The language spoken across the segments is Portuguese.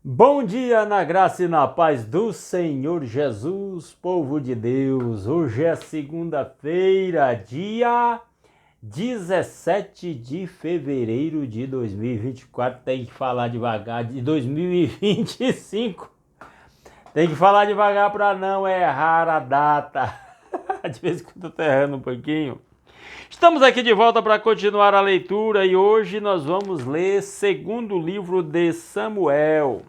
Bom dia na graça e na paz do Senhor Jesus, povo de Deus. Hoje é segunda-feira, dia 17 de fevereiro de 2024. Tem que falar devagar, de 2025. Tem que falar devagar para não errar a data. De vez em quando eu tô errando um pouquinho. Estamos aqui de volta para continuar a leitura e hoje nós vamos ler segundo livro de Samuel.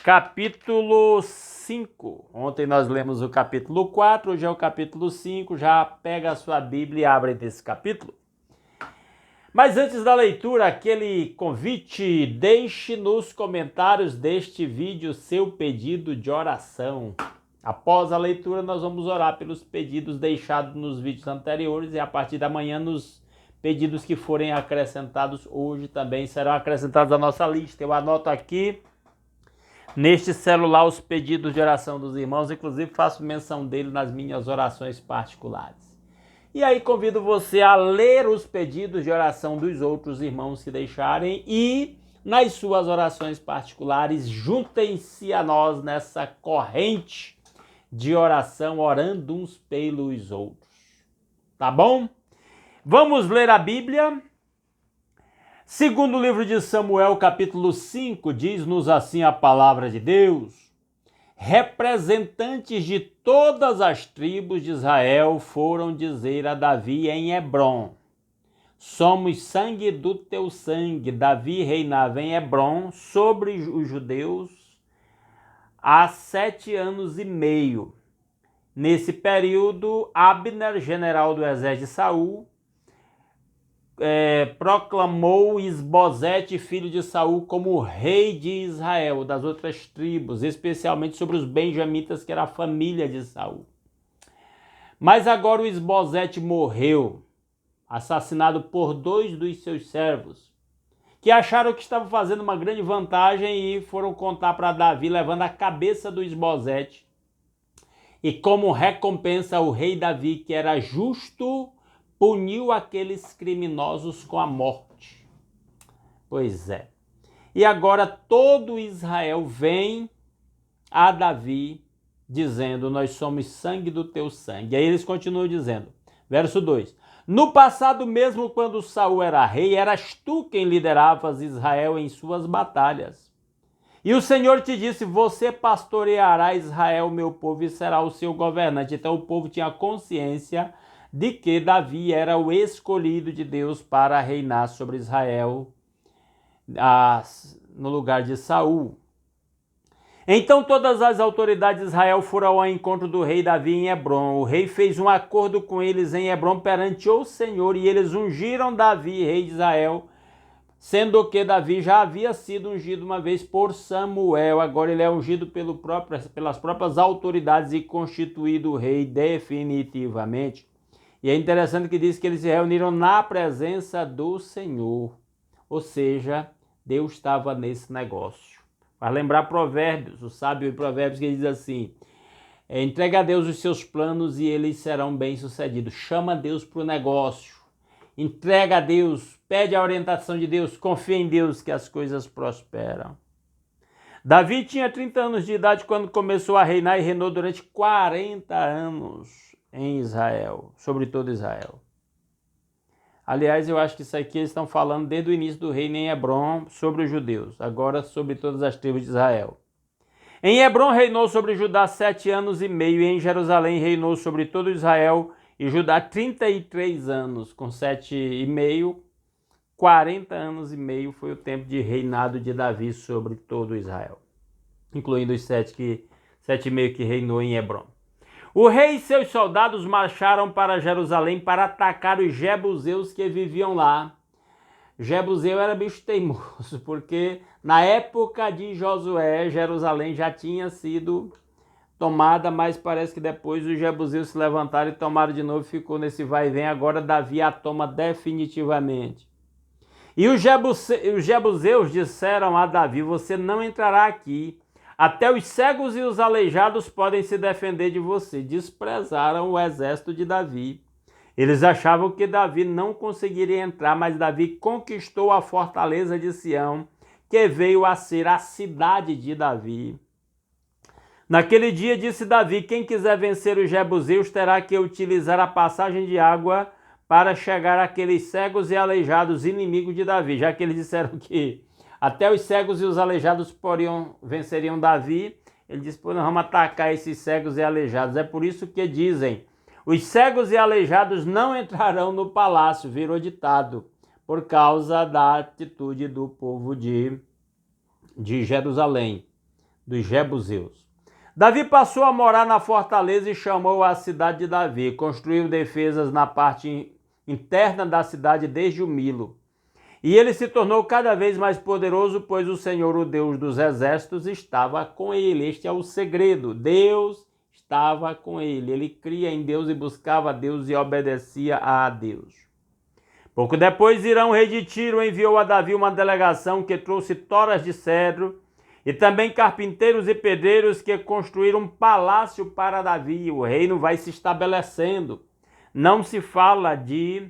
Capítulo 5. Ontem nós lemos o capítulo 4, hoje é o capítulo 5. Já pega a sua Bíblia e abre desse capítulo. Mas antes da leitura, aquele convite, deixe nos comentários deste vídeo seu pedido de oração. Após a leitura, nós vamos orar pelos pedidos deixados nos vídeos anteriores e a partir da manhã nos pedidos que forem acrescentados hoje também serão acrescentados à nossa lista. Eu anoto aqui neste celular os pedidos de oração dos irmãos, inclusive faço menção dele nas minhas orações particulares. E aí convido você a ler os pedidos de oração dos outros irmãos que deixarem e nas suas orações particulares juntem-se a nós nessa corrente de oração, orando uns pelos outros. Tá bom? Vamos ler a Bíblia. Segundo livro de Samuel, capítulo 5, diz-nos assim a palavra de Deus: representantes de todas as tribos de Israel foram dizer a Davi em Hebrom: somos sangue do teu sangue. Davi reinava em Hebrom sobre os judeus há 7 anos e meio. Nesse período, Abner, general do exército de Saul, proclamou Isbosete, filho de Saul, como rei de Israel, das outras tribos, especialmente sobre os benjamitas, que era a família de Saul. Mas agora o Isbosete morreu, assassinado por 2 dos seus servos, que acharam que estavam fazendo uma grande vantagem e foram contar para Davi, levando a cabeça do Isbosete. E como recompensa, o rei Davi, que era justo, puniu aqueles criminosos com a morte. Pois é. E agora todo Israel vem a Davi dizendo: nós somos sangue do teu sangue. E aí eles continuam dizendo, verso 2: no passado mesmo, quando Saul era rei, eras tu quem lideravas Israel em suas batalhas. E o Senhor te disse: você pastoreará Israel, meu povo, e será o seu governante. Então o povo tinha consciência de que Davi era o escolhido de Deus para reinar sobre Israel no lugar de Saul. Então todas as autoridades de Israel foram ao encontro do rei Davi em Hebrom. O rei fez um acordo com eles em Hebrom perante o Senhor, e eles ungiram Davi, rei de Israel, sendo que Davi já havia sido ungido uma vez por Samuel. Agora ele é ungido pelas próprias autoridades e constituído rei definitivamente. E é interessante que diz que eles se reuniram na presença do Senhor. Ou seja, Deus estava nesse negócio. Vai lembrar Provérbios, o sábio em Provérbios, que diz assim: entrega a Deus os seus planos e eles serão bem-sucedidos. Chama Deus para o negócio. Entrega a Deus, pede a orientação de Deus, confia em Deus que as coisas prosperam. Davi tinha 30 anos de idade quando começou a reinar e reinou durante 40 anos em Israel, sobre todo Israel. Aliás, eu acho que isso aqui eles estão falando desde o início do reino em Hebrom sobre os judeus, agora sobre todas as tribos de Israel. Em Hebrom reinou sobre Judá 7 anos e meio, e em Jerusalém reinou sobre todo Israel e Judá 33 anos, com 7 e meio, 40 anos e meio foi o tempo de reinado de Davi sobre todo Israel, incluindo os 7 e meio que reinou em Hebrom. O rei e seus soldados marcharam para Jerusalém para atacar os jebuseus que viviam lá. Jebuseu era bicho teimoso, porque na época de Josué, Jerusalém já tinha sido tomada, mas parece que depois os jebuseus se levantaram e tomaram de novo, ficou nesse vai e vem. Agora Davi a toma definitivamente. E os jebuseus disseram a Davi: você não entrará aqui. Até os cegos e os aleijados podem se defender de você. Desprezaram o exército de Davi. Eles achavam que Davi não conseguiria entrar, mas Davi conquistou a fortaleza de Sião, que veio a ser a cidade de Davi. Naquele dia disse Davi: quem quiser vencer os jebuseus terá que utilizar a passagem de água para chegar àqueles cegos e aleijados inimigos de Davi, já que eles disseram que até os cegos e os aleijados venceriam Davi. Ele disse: pô, nós vamos atacar esses cegos e aleijados. É por isso que dizem: os cegos e aleijados não entrarão no palácio, virou ditado, por causa da atitude do povo de Jerusalém, dos jebuseus. Davi passou a morar na fortaleza e chamou a cidade de Davi. Construiu defesas na parte interna da cidade desde o Milo. E ele se tornou cada vez mais poderoso, pois o Senhor, o Deus dos exércitos, estava com ele. Este é o segredo. Deus estava com ele. Ele cria em Deus e buscava a Deus e obedecia a Deus. Pouco depois, Hirão, rei de Tiro, enviou a Davi uma delegação que trouxe toras de cedro e também carpinteiros e pedreiros que construíram um palácio para Davi. O reino vai se estabelecendo. Não se fala de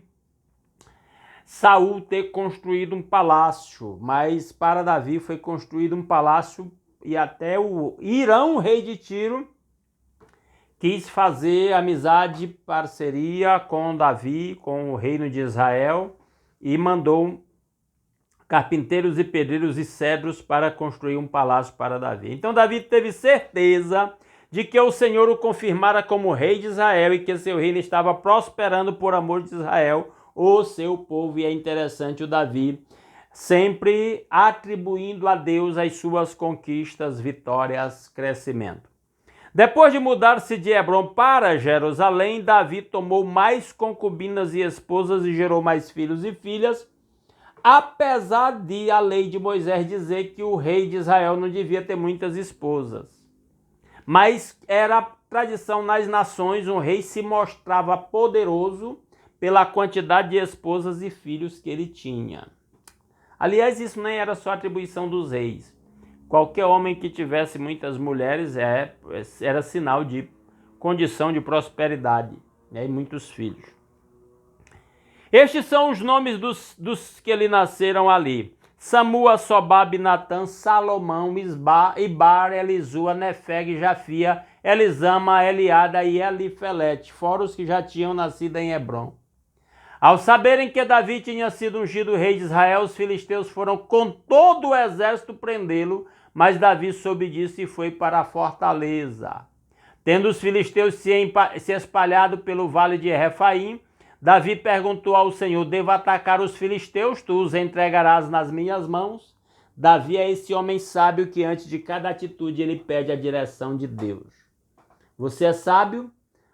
Saul ter construído um palácio, mas para Davi foi construído um palácio e até o Hirão, rei de Tiro, quis fazer amizade, parceria com Davi, com o reino de Israel, e mandou carpinteiros e pedreiros e cedros para construir um palácio para Davi. Então Davi teve certeza de que o Senhor o confirmara como rei de Israel e que seu reino estava prosperando por amor de Israel, o seu povo. E é interessante o Davi sempre atribuindo a Deus as suas conquistas, vitórias, crescimento. Depois de mudar-se de Hebrom para Jerusalém, Davi tomou mais concubinas e esposas e gerou mais filhos e filhas, apesar de a lei de Moisés dizer que o rei de Israel não devia ter muitas esposas. Mas era tradição nas nações, um rei se mostrava poderoso pela quantidade de esposas e filhos que ele tinha. Aliás, isso nem era só atribuição dos reis. Qualquer homem que tivesse muitas mulheres era sinal de condição de prosperidade, né, e muitos filhos. Estes são os nomes dos que lhe nasceram ali: Samua, Sobabe, Natã, Salomão, Ibar, Elisua, Nefeg, Jafia, Elisama, Eliada e Elifelete, fora os que já tinham nascido em Hebrom. Ao saberem que Davi tinha sido ungido rei de Israel, os filisteus foram com todo o exército prendê-lo, mas Davi soube disso e foi para a fortaleza. Tendo os filisteus se espalhado pelo vale de Refaim, Davi perguntou ao Senhor: devo atacar os filisteus? Tu os entregarás nas minhas mãos? Davi é esse homem sábio que antes de cada atitude ele pede a direção de Deus. Você é sábio?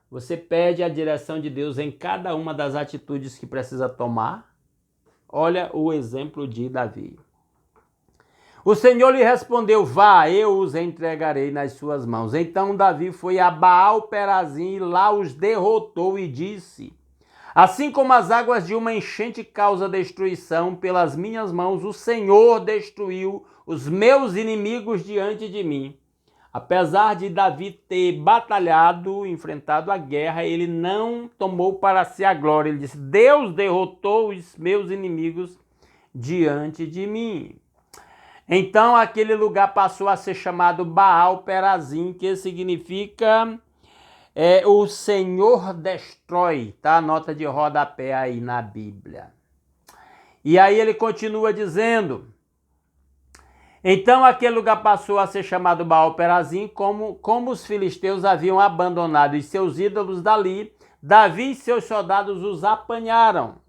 Você pede a direção de Deus em cada uma das atitudes que precisa tomar? Olha o exemplo de Davi. O Senhor lhe respondeu: vá, eu os entregarei nas suas mãos. Então Davi foi a Baal-Perazim e lá os derrotou e disse: assim como as águas de uma enchente causa destruição, pelas minhas mãos o Senhor destruiu os meus inimigos diante de mim. Apesar de Davi ter batalhado, enfrentado a guerra, ele não tomou para si a glória. Ele disse: Deus derrotou os meus inimigos diante de mim. Então aquele lugar passou a ser chamado Baal-Perazim, que significa o Senhor destrói, tá? Nota de rodapé aí na Bíblia. E aí ele continua dizendo: então aquele lugar passou a ser chamado Baal-Perazim, como os filisteus haviam abandonado os seus ídolos dali, Davi e seus soldados os apanharam.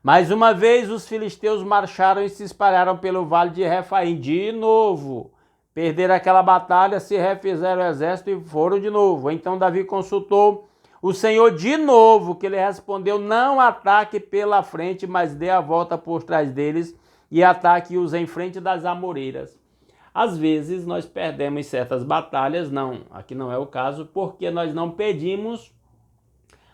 Mais uma vez os filisteus marcharam e se espalharam pelo vale de Refaim. De novo, perderam aquela batalha, se refizeram o exército e foram de novo. Então Davi consultou o Senhor de novo, que ele respondeu: não ataque pela frente, mas dê a volta por trás deles e ataque-os em frente das amoreiras. Às vezes nós perdemos certas batalhas, aqui não é o caso, porque nós não pedimos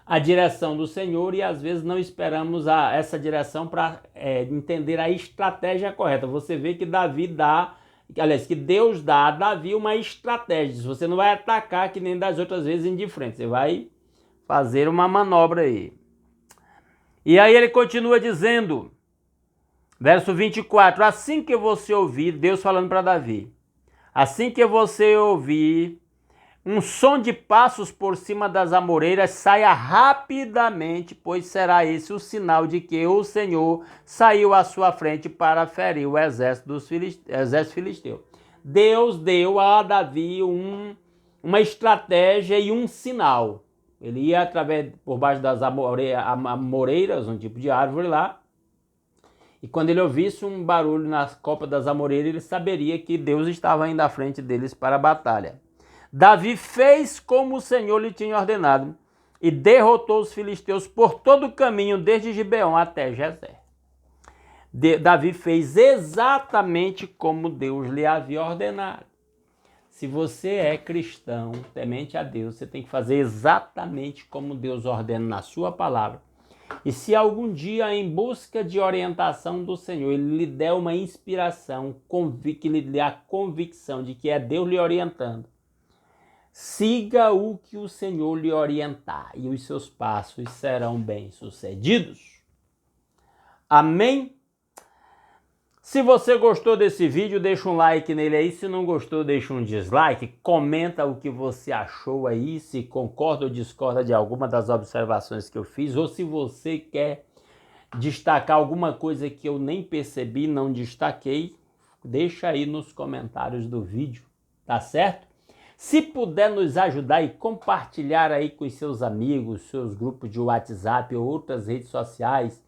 a direção do Senhor e às vezes não esperamos essa direção para entender a estratégia correta. Você vê que que Deus dá a Davi uma estratégia. Você não vai atacar que nem das outras vezes indiferente, você vai fazer uma manobra aí. E aí ele continua dizendo: Verso 24, assim que você ouvir, Deus falando para Davi, assim que você ouvir um som de passos por cima das amoreiras, saia rapidamente, pois será esse o sinal de que o Senhor saiu à sua frente para ferir o exército filisteu. Deus deu a Davi uma estratégia e um sinal. Ele ia por baixo das amoreiras, um tipo de árvore lá, e quando ele ouvisse um barulho nas copas das amoreiras, ele saberia que Deus estava indo à frente deles para a batalha. Davi fez como o Senhor lhe tinha ordenado e derrotou os filisteus por todo o caminho, desde Gibeão até Gezer. Davi fez exatamente como Deus lhe havia ordenado. Se você é cristão, temente a Deus, você tem que fazer exatamente como Deus ordena na sua palavra. E se algum dia, em busca de orientação do Senhor, Ele lhe der uma inspiração, que lhe dê a convicção de que é Deus lhe orientando, siga o que o Senhor lhe orientar e os seus passos serão bem-sucedidos. Amém? Se você gostou desse vídeo, deixa um like nele aí. Se não gostou, deixa um dislike. Comenta o que você achou aí, se concorda ou discorda de alguma das observações que eu fiz, ou se você quer destacar alguma coisa que eu nem percebi, não destaquei, deixa aí nos comentários do vídeo, tá certo? Se puder nos ajudar e compartilhar aí com os seus amigos, seus grupos de WhatsApp ou outras redes sociais,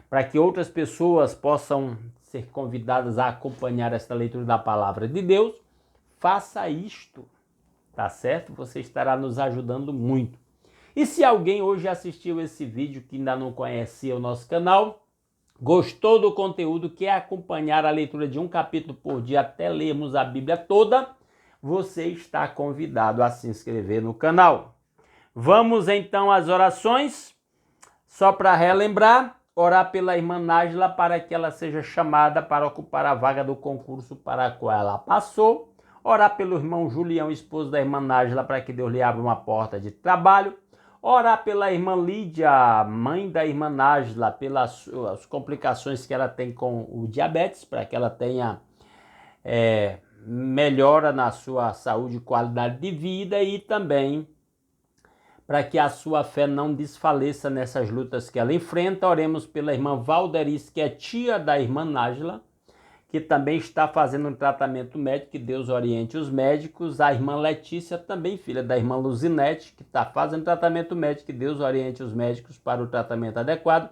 para que outras pessoas possam ser convidadas a acompanhar esta leitura da palavra de Deus, faça isto, tá certo? Você estará nos ajudando muito. E se alguém hoje assistiu esse vídeo que ainda não conhecia o nosso canal, gostou do conteúdo, quer acompanhar a leitura de um capítulo por dia até lermos a Bíblia toda, você está convidado a se inscrever no canal. Vamos então às orações. Só para relembrar, orar pela irmã Nájila para que ela seja chamada para ocupar a vaga do concurso para a qual ela passou. Orar pelo irmão Julião, esposo da irmã Nájila, para que Deus lhe abra uma porta de trabalho. Orar pela irmã Lídia, mãe da irmã Nájila, pelas as complicações que ela tem com o diabetes, para que ela tenha melhora na sua saúde e qualidade de vida, e também para que a sua fé não desfaleça nessas lutas que ela enfrenta. Oremos pela irmã Valderice, que é tia da irmã Nájila, que também está fazendo um tratamento médico, que Deus oriente os médicos. A irmã Letícia, também filha da irmã Luzinete, que está fazendo tratamento médico, que Deus oriente os médicos para o tratamento adequado.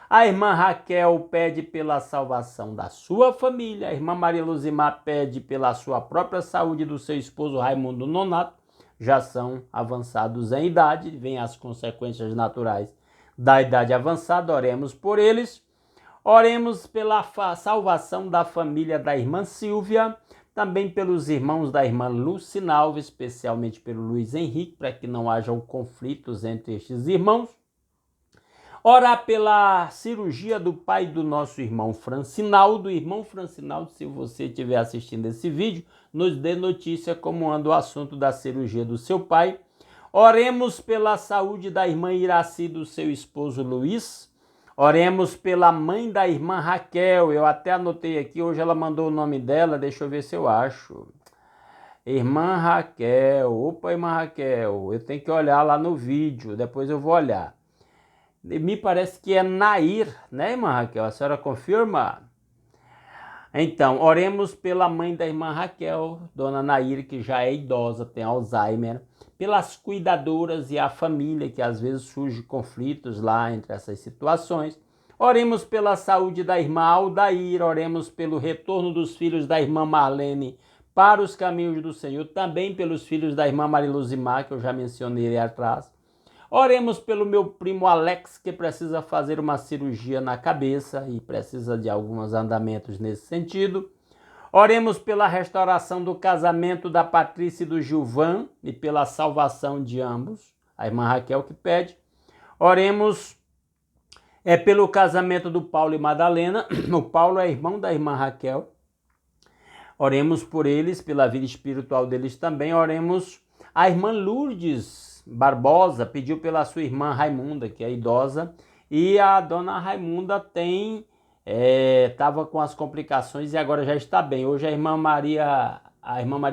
A irmã Raquel pede pela salvação da sua família. A irmã Maria Luzimar pede pela sua própria saúde, do seu esposo Raimundo Nonato. Já são avançados em idade, vêm as consequências naturais da idade avançada, oremos por eles. Oremos pela salvação da família da irmã Silvia, também pelos irmãos da irmã Lucinalva, especialmente pelo Luiz Henrique, para que não hajam conflitos entre estes irmãos. Orar pela cirurgia do pai do nosso irmão Francinaldo. Irmão Francinaldo, se você estiver assistindo esse vídeo, nos dê notícia como anda o assunto da cirurgia do seu pai. Oremos pela saúde da irmã Iraci, do seu esposo Luiz. Oremos pela mãe da irmã Raquel. Eu até anotei aqui, hoje ela mandou o nome dela, deixa eu ver se eu acho. Irmã Raquel. Opa, irmã Raquel, eu tenho que olhar lá no vídeo, depois eu vou olhar. Me parece que é Nair, né, irmã Raquel? A senhora confirma? Então, oremos pela mãe da irmã Raquel, dona Nair, que já é idosa, tem Alzheimer, pelas cuidadoras e a família, que às vezes surge conflitos lá entre essas situações. Oremos pela saúde da irmã Aldair, oremos pelo retorno dos filhos da irmã Marlene para os caminhos do Senhor, também pelos filhos da irmã Mariluzimar, que eu já mencionei ali atrás. Oremos pelo meu primo Alex, que precisa fazer uma cirurgia na cabeça e precisa de alguns andamentos nesse sentido. Oremos pela restauração do casamento da Patrícia e do Gilvan e pela salvação de ambos, a irmã Raquel que pede. Oremos pelo casamento do Paulo e Madalena. O Paulo é irmão da irmã Raquel. Oremos por eles, pela vida espiritual deles também. Oremos a irmã Lourdes Barbosa, pediu pela sua irmã Raimunda, que é idosa, e a dona Raimunda tem estava com as complicações e agora já está bem. Hoje a irmã Maria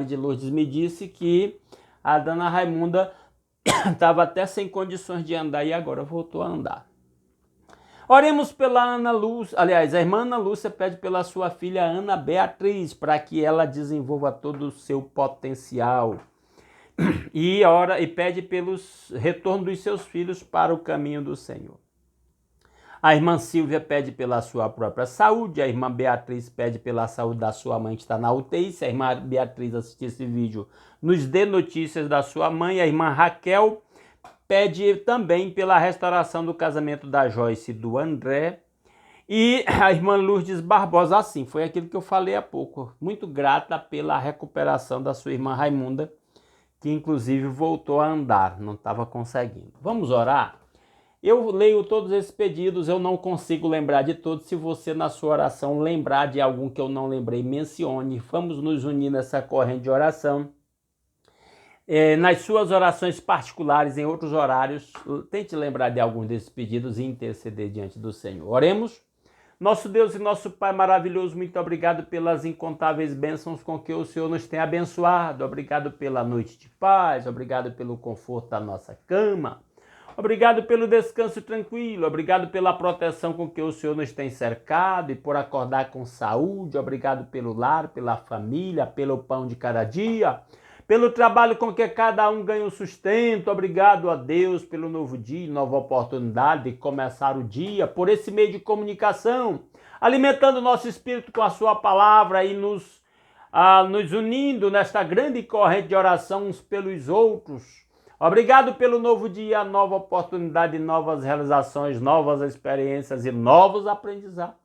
de Lourdes me disse que a dona Raimunda estava até sem condições de andar e agora voltou a andar. Oremos pela Ana Lúcia, aliás, a irmã Ana Lúcia pede pela sua filha Ana Beatriz, para que ela desenvolva todo o seu potencial. E ora e pede pelo retorno dos seus filhos para o caminho do Senhor. A irmã Silvia pede pela sua própria saúde, a irmã Beatriz pede pela saúde da sua mãe que está na UTI. Se a irmã Beatriz assistir esse vídeo, nos dê notícias da sua mãe. A irmã Raquel pede também pela restauração do casamento da Joyce e do André. E a irmã Lourdes Barbosa, assim, foi aquilo que eu falei há pouco, muito grata pela recuperação da sua irmã Raimunda, que inclusive voltou a andar, não estava conseguindo. Vamos orar? Eu leio todos esses pedidos, eu não consigo lembrar de todos. Se você na sua oração lembrar de algum que eu não lembrei, mencione. Vamos nos unir nessa corrente de oração. Nas suas orações particulares, em outros horários, tente lembrar de alguns desses pedidos e interceder diante do Senhor. Oremos. Nosso Deus e nosso Pai maravilhoso, muito obrigado pelas incontáveis bênçãos com que o Senhor nos tem abençoado. Obrigado pela noite de paz, obrigado pelo conforto da nossa cama. Obrigado pelo descanso tranquilo, obrigado pela proteção com que o Senhor nos tem cercado e por acordar com saúde. Obrigado pelo lar, pela família, pelo pão de cada dia, pelo trabalho com que cada um ganha o sustento. Obrigado a Deus pelo novo dia, nova oportunidade de começar o dia, por esse meio de comunicação, alimentando o nosso espírito com a sua palavra e nos unindo nesta grande corrente de oração uns pelos outros. Obrigado pelo novo dia, nova oportunidade, novas realizações, novas experiências e novos aprendizados.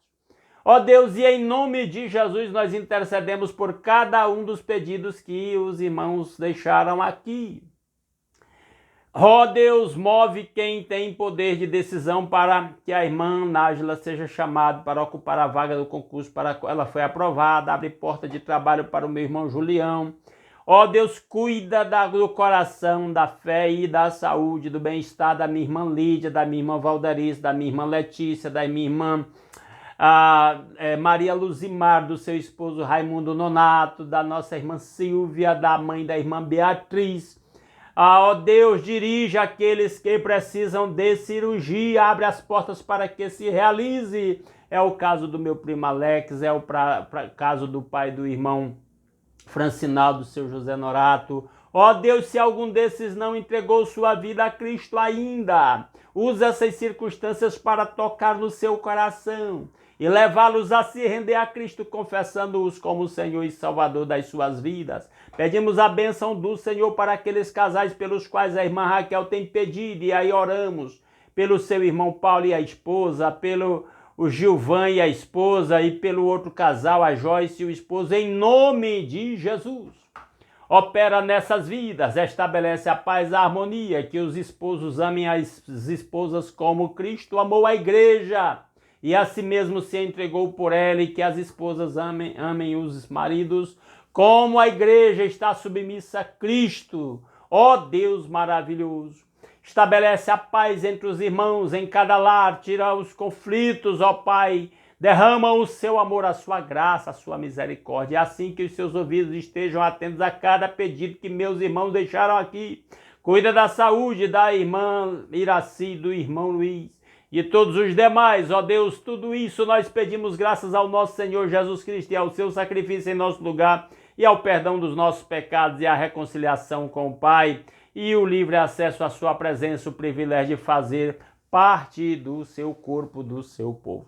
Ó Deus, e em nome de Jesus nós intercedemos por cada um dos pedidos que os irmãos deixaram aqui. Ó Deus, move quem tem poder de decisão para que a irmã Nájila seja chamada para ocupar a vaga do concurso para a qual ela foi aprovada. Abre porta de trabalho para o meu irmão Julião. Ó Deus, cuida do coração, da fé e da saúde, do bem-estar da minha irmã Lídia, da minha irmã Valderice, da minha irmã Letícia, da minha irmã Maria Luzimar, do seu esposo Raimundo Nonato, da nossa irmã Silvia, da mãe da irmã Beatriz. Ó Deus, dirige aqueles que precisam de cirurgia, abre as portas para que se realize. É o caso do meu primo Alex, é o caso do pai do irmão Francinaldo, seu José Norato. Ó Deus, se algum desses não entregou sua vida a Cristo ainda, usa essas circunstâncias para tocar no seu coração e levá-los a se render a Cristo, confessando-os como Senhor e Salvador das suas vidas. Pedimos a bênção do Senhor para aqueles casais pelos quais a irmã Raquel tem pedido, e aí oramos pelo seu irmão Paulo e a esposa, pelo o Gilvan e a esposa, e pelo outro casal, a Joyce e o esposo, em nome de Jesus. Opera nessas vidas, estabelece a paz e a harmonia, que os esposos amem as esposas como Cristo amou a igreja e a si mesmo se entregou por ela, e que as esposas amem os maridos como a igreja está submissa a Cristo. Ó Deus maravilhoso, estabelece a paz entre os irmãos em cada lar, tira os conflitos, ó Pai, derrama o seu amor, a sua graça, a sua misericórdia. É assim que os seus ouvidos estejam atentos a cada pedido que meus irmãos deixaram aqui. Cuida da saúde da irmã Iraci, do irmão Luiz e todos os demais, ó Deus. Tudo isso nós pedimos graças ao nosso Senhor Jesus Cristo e ao seu sacrifício em nosso lugar, e ao perdão dos nossos pecados e à reconciliação com o Pai, e o livre acesso à sua presença, o privilégio de fazer parte do seu corpo, do seu povo.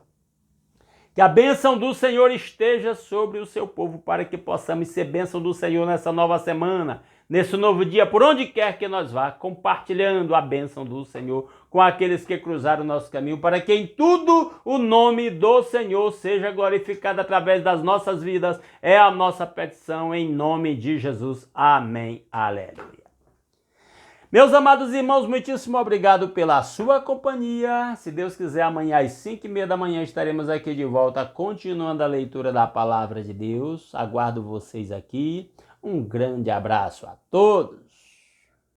Que a bênção do Senhor esteja sobre o seu povo, para que possamos ser bênção do Senhor nessa nova semana, nesse novo dia, por onde quer que nós vá, compartilhando a bênção do Senhor com aqueles que cruzaram o nosso caminho, para que em tudo o nome do Senhor seja glorificado através das nossas vidas. É a nossa petição em nome de Jesus. Amém. Aleluia. Meus amados irmãos, muitíssimo obrigado pela sua companhia. Se Deus quiser, amanhã às 5h30 da manhã estaremos aqui de volta, continuando a leitura da Palavra de Deus. Aguardo vocês aqui. Um grande abraço a todos.